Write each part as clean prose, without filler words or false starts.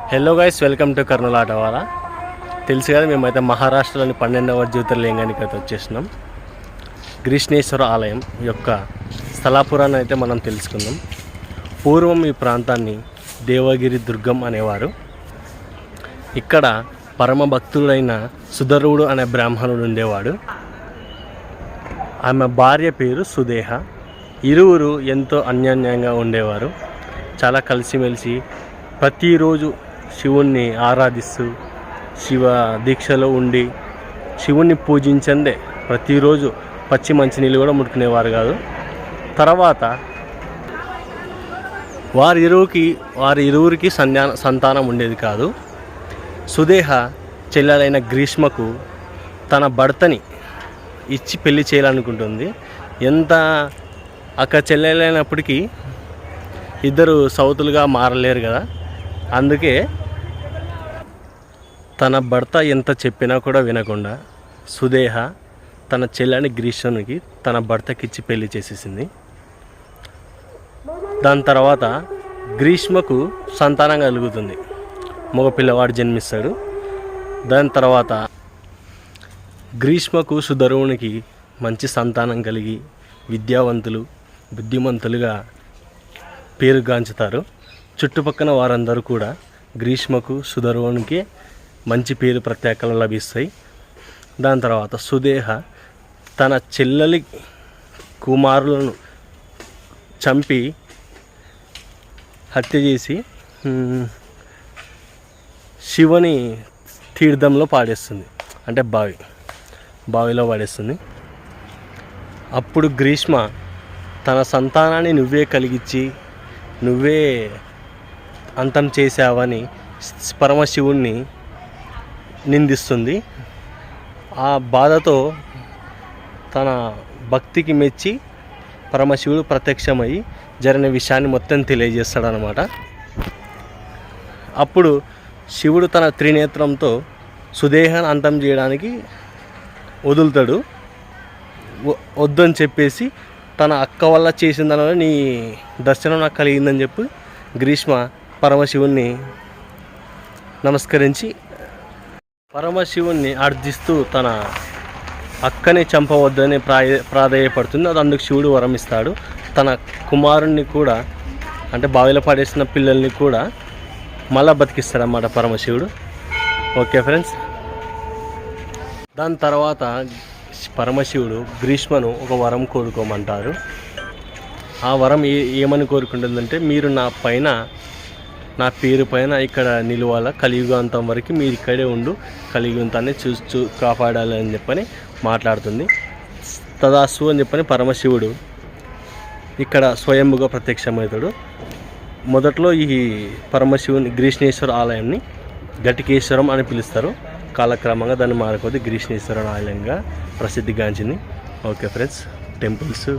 Hello guys, welcome to Kurnool ఆటవాల. తెలుసు కదా, మేమైతే మహారాష్ట్రలోని 12వ జ్యోతిర్లింగానికి అయితే వచ్చేసినాం. గ్రీష్ణేశ్వర ఆలయం యొక్క స్థలాపురాన్ని అయితే మనం తెలుసుకుందాం. పూర్వం ఈ ప్రాంతాన్ని దేవగిరి దుర్గం అనేవారు. ఇక్కడ పరమ భక్తుడైన సుధరువుడు అనే బ్రాహ్మణుడు ఉండేవాడు. ఆమె భార్య పేరు సుదేహ. ఇరువురు ఎంతో అన్యోన్యంగా ఉండేవారు. చాలా కలిసిమెలిసి ప్రతిరోజు శివుణ్ణి ఆరాధిస్తూ శివ దీక్షలో ఉండి శివుణ్ణి పూజించందే ప్రతిరోజు పచ్చి మంచినీళ్ళు కూడా ముట్టుకునేవారు కాదు. తర్వాత వారిరువురికి సంతానం ఉండేది కాదు. సుదేహ చెల్లెలైన గ్రీష్మకు తన భర్తని ఇచ్చి పెళ్లి చేయాలనుకుంటుంది. ఎంత అక్క చెల్లెలైనప్పటికీ ఇద్దరు సౌతులుగా మారలేరు కదా. అందుకే తన భర్త ఎంత చెప్పినా కూడా వినకుండా సుదేహ తన చెల్లెని గ్రీష్మునికి తన భర్తకిచ్చి పెళ్లి చేసేసింది. దాని తర్వాత గ్రీష్మకు సంతానం కలుగుతుంది. మగ పిల్లవాడు జన్మిస్తాడు. దాని తర్వాత గ్రీష్మకు సుధరువునికి మంచి సంతానం కలిగి విద్యావంతులు బుద్ధిమంతులుగా పేరుగాంచుతారు. చుట్టుపక్కల వారందరూ కూడా గ్రీష్మకు సుధరువునికి మంచి పేరు ప్రత్యేకలు లభిస్తాయి. దాని తర్వాత సుదేహ తన చెల్లెలి కుమారులను చంపి హత్య చేసి శివుని తీర్థంలో పాడేస్తుంది, అంటే బావిలో పాడేస్తుంది. అప్పుడు గ్రీష్మ తన సంతానాన్ని నువ్వే కలిగించి నువ్వే అంతం చేశావని పరమశివుణ్ణి నిందిస్తుంది. ఆ బాధతో తన భక్తికి మెచ్చి పరమశివుడు ప్రత్యక్షమై జరిగిన విషయాన్ని మొత్తం తెలియజేస్తాడనమాట. అప్పుడు శివుడు తన త్రినేత్రంతో సుదేహాన్ని అంతం చేయడానికి వదులుతాడు. వద్దని చెప్పేసి తన అక్క వల్ల చేసిందని నీ దర్శనం నాకు కలిగిందని చెప్పి గ్రీష్మ పరమశివుణ్ణి నమస్కరించి పరమశివుణ్ణి అర్థిస్తూ తన అక్కని చంపవద్దని ప్రాధేయపడుతుంది. అది అందుకు శివుడు వరమిస్తాడు. తన కుమారుణ్ణి కూడా, అంటే బావిలో పడేసిన పిల్లల్ని కూడా మళ్ళా బతికిస్తాడన్నమాట పరమశివుడు. ఓకే ఫ్రెండ్స్, దాని తర్వాత పరమశివుడు గ్రీష్మను ఒక వరం కోరుకోమంటారు. ఆ వరం ఏమని కోరుకుంటుందంటే, మీరు నా పేరు పైన ఇక్కడ నిలువాల, కలియుగాంతం వరకు మీరు ఇక్కడే ఉండు, కలియుగాంతాన్ని చూస్తూ కాపాడాలి అని చెప్పని మాట్లాడుతుంది. తదాస్తు అని చెప్పని పరమశివుడు ఇక్కడ స్వయంభుగా ప్రత్యక్షమవుతాడు. మొదట్లో ఈ పరమశివుని గ్రీష్ణేశ్వర ఆలయాన్ని ఘటికేశ్వరం అని పిలుస్తారు. కాలక్రమంగా దాన్ని మారిపోతే గ్రీష్ణేశ్వర ఆలయంగా ప్రసిద్ధిగాంచింది. ఓకే ఫ్రెండ్స్, టెంపుల్స్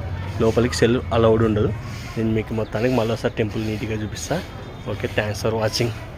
లోపలికి సెల్ అలౌడ్ ఉండదు. నేను మీకు మొత్తానికి మళ్ళీ ఒకసారి టెంపుల్ నీట్గా చూపిస్తాను. Okay, thanks for watching.